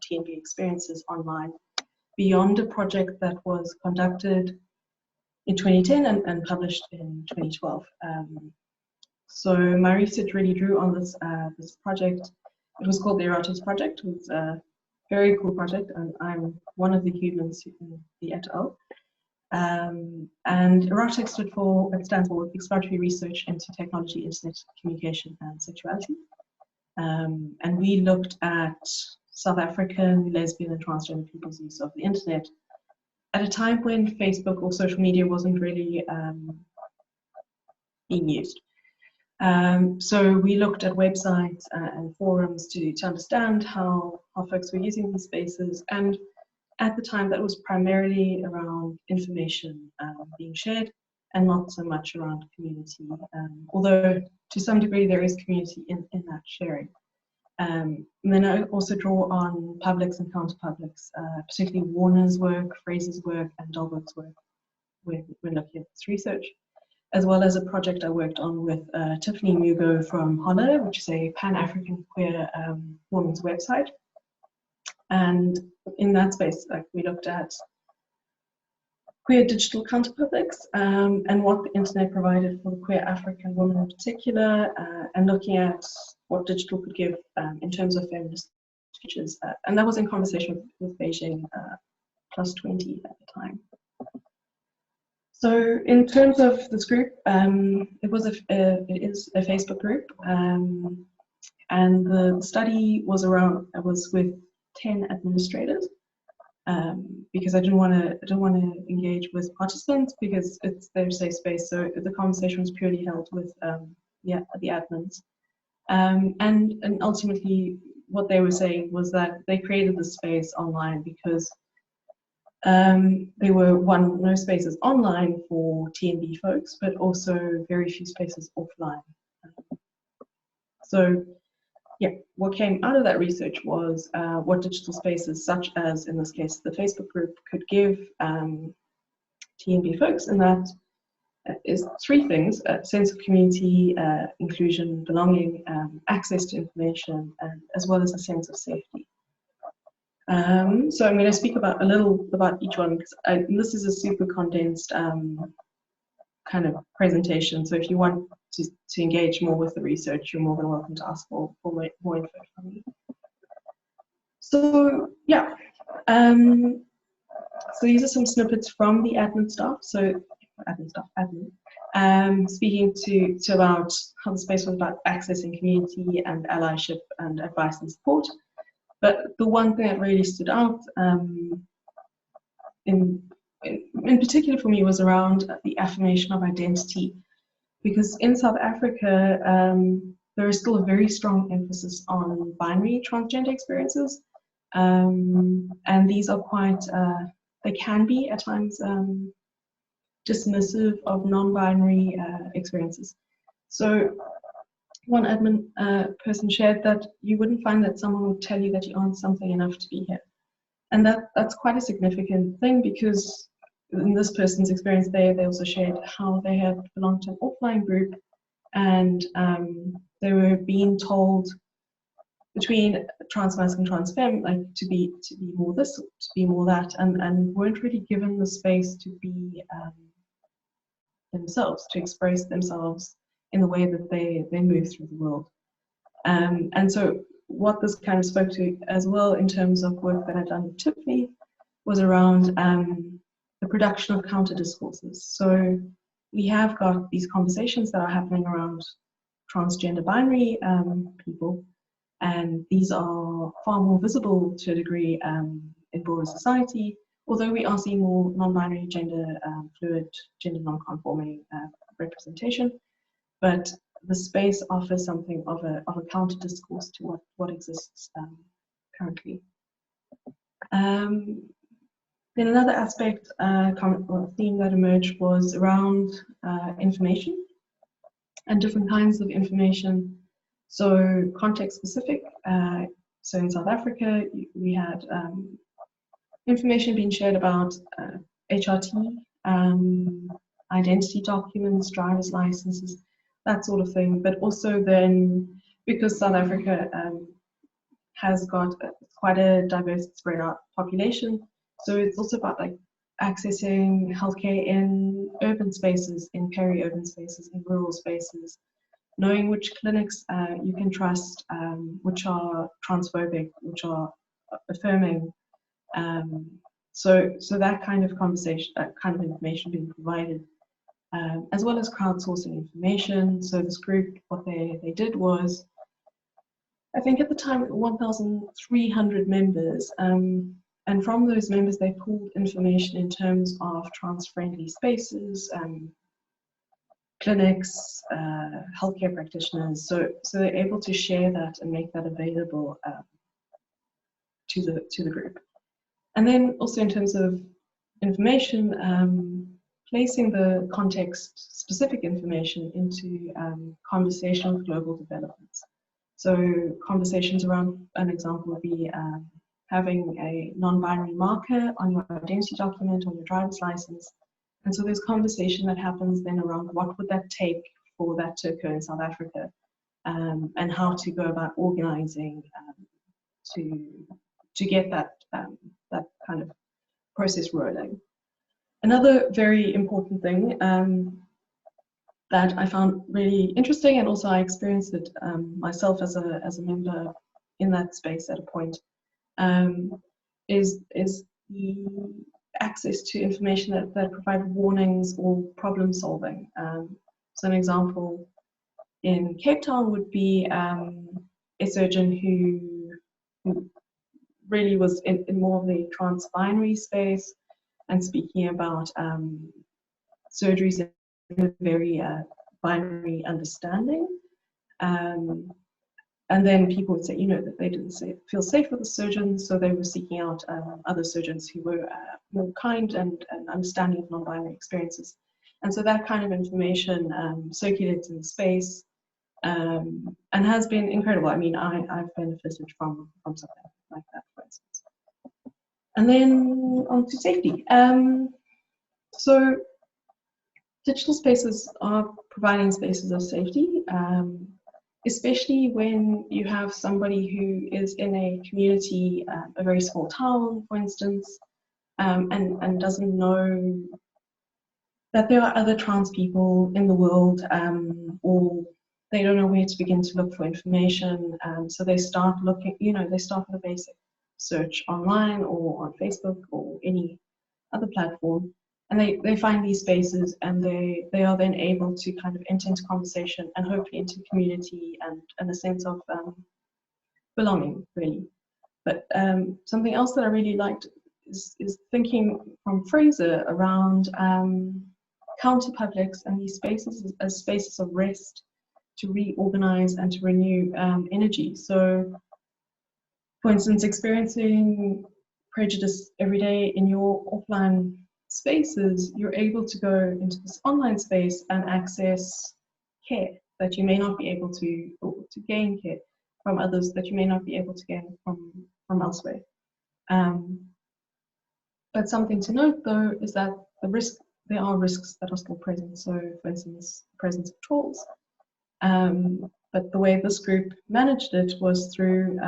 TNB experiences online, beyond a project that was conducted in 2010 and published in 2012. So my research really drew on this project. It was called the Erotics Project. It was a very cool project, and I'm one of the humans in the et al. And Erotics stands for Exploratory Research into Technology, Internet Communication, and Sexuality. And we looked at South African, lesbian, and transgender people's use of the internet at a time when Facebook or social media wasn't really being used. So we looked at websites and forums to understand how folks were using these spaces, and at the time that was primarily around information being shared and not so much around community, although to some degree there is community in that sharing. And then I also draw on publics and counter-publics, particularly Warner's work, Fraser's work, and Dalberg's work when looking at this research, as well as a project I worked on with Tiffany Mugo from Holla, which is a Pan-African queer women's website. And in that space, we looked at queer digital counterpublics and what the internet provided for the queer African women in particular, and looking at what digital could give in terms of feminist features. And that was in conversation with Beijing Plus 20 at the time. So in terms of this group, it is a Facebook group, and the study was with 10 administrators, because I didn't want to engage with participants because it's their safe space. So the conversation was purely held with the admins, and ultimately what they were saying was that they created the space online because there were no spaces online for TNB folks, but also very few spaces offline. So yeah, what came out of that research was what digital spaces, such as in this case the Facebook group, could give TNB folks, and that is three things: a sense of community, inclusion, belonging, access to information, and as well as a sense of safety. So I'm going to speak a little about each one, because this is a super condensed kind of presentation. So if you want to engage more with the research, you're more than welcome to ask for more info from me. So yeah, so these are some snippets from the admin staff. So speaking to about how the space was about accessing community and allyship and advice and support. But the one thing that really stood out in particular for me was around the affirmation of identity, because in South Africa there is still a very strong emphasis on binary transgender experiences, and these are quite, they can be at times dismissive of non-binary experiences. So one admin person shared that you wouldn't find that someone would tell you that you aren't something enough to be here. And that's quite a significant thing, because in this person's experience, they also shared how they had belonged to an offline group, and they were being told between transmasc and transfemme, like to be more this, to be more that, and weren't really given the space to be themselves, to express themselves in the way that they move through the world. And so what this kind of spoke to as well in terms of work that I'd done with Tiffany was around the production of counter discourses. So we have got these conversations that are happening around transgender binary people, and these are far more visible to a degree in broader society, although we are seeing more non-binary, gender fluid, gender non-conforming representation. But the space offers something of a counter discourse to what exists currently. Then another aspect, theme that emerged was around information and different kinds of information. So context specific. So in South Africa, we had information being shared about HRT, identity documents, driver's licenses, that sort of thing. But also then, because South Africa has got quite a diverse, spread out population. So it's also about like accessing healthcare in urban spaces, in peri-urban spaces, in rural spaces, knowing which clinics you can trust, which are transphobic, which are affirming. So that kind of conversation, that kind of information being provided, as well as crowdsourcing information. So this group, what they did was, I think at the time, 1,300 members. And from those members, they pulled information in terms of trans-friendly spaces, clinics, healthcare practitioners. So they're able to share that and make that available to the group. And then also in terms of information, placing the context-specific information into conversation with global developments. So conversations around, an example would be having a non-binary marker on your identity document, on your driver's license. And so there's conversation that happens then around what would that take for that to occur in South Africa, and how to go about organizing to get that kind of process rolling. Another very important thing that I found really interesting, and also I experienced it myself as a member in that space at a point, is the access to information that provide warnings or problem solving. So an example in Cape Town would be a surgeon who really was in more of the trans-binary space and speaking about surgeries in a very binary understanding. And then people would say, that they didn't feel safe with the surgeons, so they were seeking out other surgeons who were more kind and understanding of non-binary experiences. And so that kind of information circulates in the space and has been incredible. I mean, I've benefited from something like that, for instance. And then on to safety. So digital spaces are providing spaces of safety, especially when you have somebody who is in a community, a very small town, for instance, and doesn't know that there are other trans people in the world, or they don't know where to begin to look for information. So they start looking, they start with a basic search online or on Facebook or any other platform. And they find these spaces, and they are then able to kind of enter into conversation and hopefully into community and a sense of belonging, really. But something else that I really liked is thinking from Fraser around counter-publics and these spaces as spaces of rest to reorganize and to renew energy. So, for instance, experiencing prejudice every day in your offline spaces, you're able to go into this online space and access care that you may not be able to, or to gain care from others that you may not be able to gain from elsewhere. But something to note, though, is that there are risks that are still present. So, for instance, the presence of trolls. But the way this group managed it was through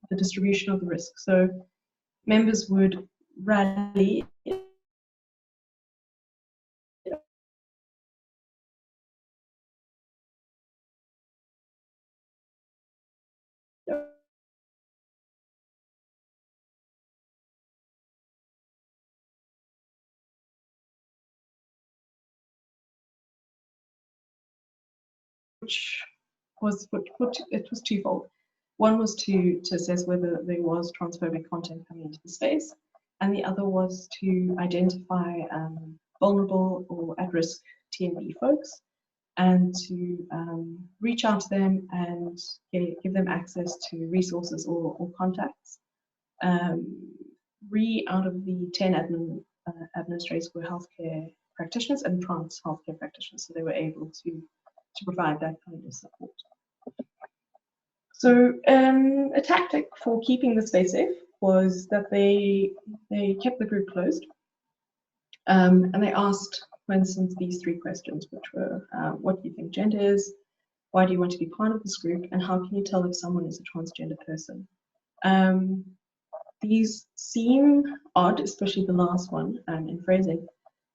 the distribution of the risk. So members would rally which was it was twofold. One was to assess whether there was transphobic content coming into the space, and the other was to identify vulnerable or at-risk TNB folks, and to reach out to them and give them access to resources or contacts. 3 out of the 10 administrators were healthcare practitioners and trans healthcare practitioners, so they were able to provide that kind of support. So a tactic for keeping the space safe was that they kept the group closed, and they asked, for instance, these 3 questions, which were, what do you think gender is? why do you want to be part of this group, and how can you tell if someone is a transgender person? These seem odd, especially the last one in phrasing,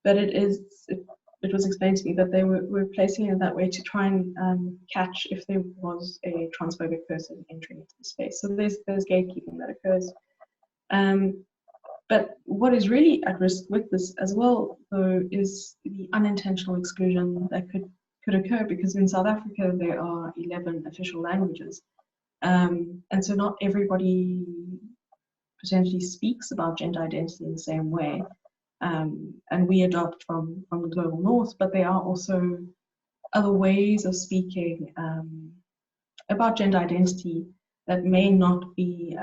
but it was explained to me that they were placing it that way to try and catch if there was a transphobic person entering into the space. So there's gatekeeping that occurs. But what is really at risk with this as well, though, is the unintentional exclusion that could occur, because in South Africa there are 11 official languages. And so not everybody potentially speaks about gender identity in the same way. And we adopt from the global north, but there are also other ways of speaking about gender identity that may not be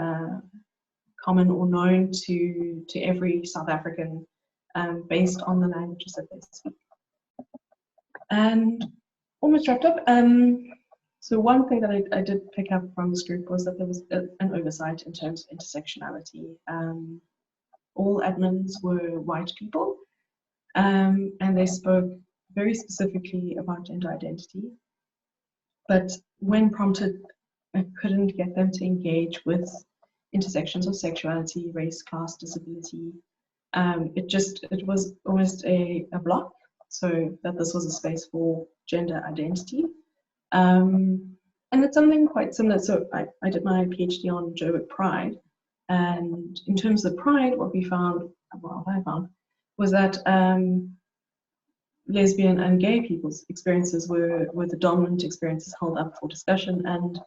common or known to every South African based on the languages that they speak. And almost wrapped up. So one thing that I did pick up from this group was that there was an oversight in terms of intersectionality. All admins were white people, and they spoke very specifically about gender identity. But when prompted, I couldn't get them to engage with intersections of sexuality, race, class, disability. It was almost a block, so that this was a space for gender identity. And it's something quite similar. So I did my PhD on Joburg Pride, and in terms of Pride, what I found was that lesbian and gay people's experiences were the dominant experiences held up for discussion, and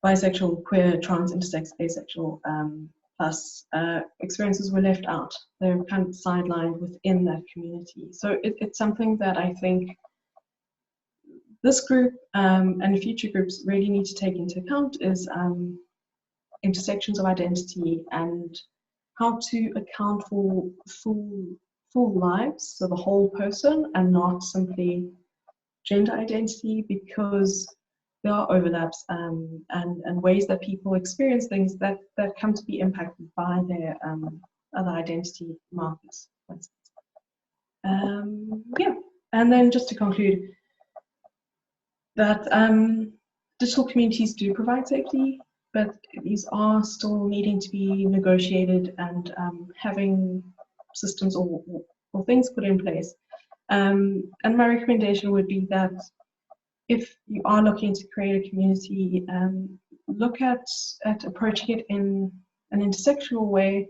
bisexual, queer, trans, intersex, asexual plus experiences were left out. They were kind of sidelined within that community. So it's something that I think this group and future groups really need to take into account is intersections of identity and how to account for full lives, so the whole person, and not simply gender identity, because there are overlaps and ways that people experience things that come to be impacted by their other identity markers, for instance. Yeah, and then just to conclude, that digital communities do provide safety, but these are still needing to be negotiated and having systems or things put in place. And my recommendation would be that if you are looking to create a community, look at approaching it in an intersectional way,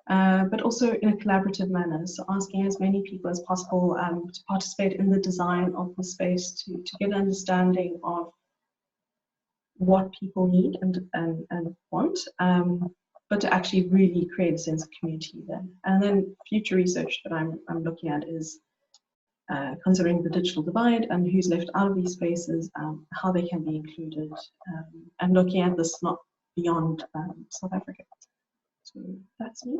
but also in a collaborative manner. So asking as many people as possible to participate in the design of the space to get an understanding of what people need and want, but to actually really create a sense of community then. And then future research that I'm looking at is considering the digital divide and who's left out of these spaces, how they can be included, and looking at this not beyond South Africa. So that's me.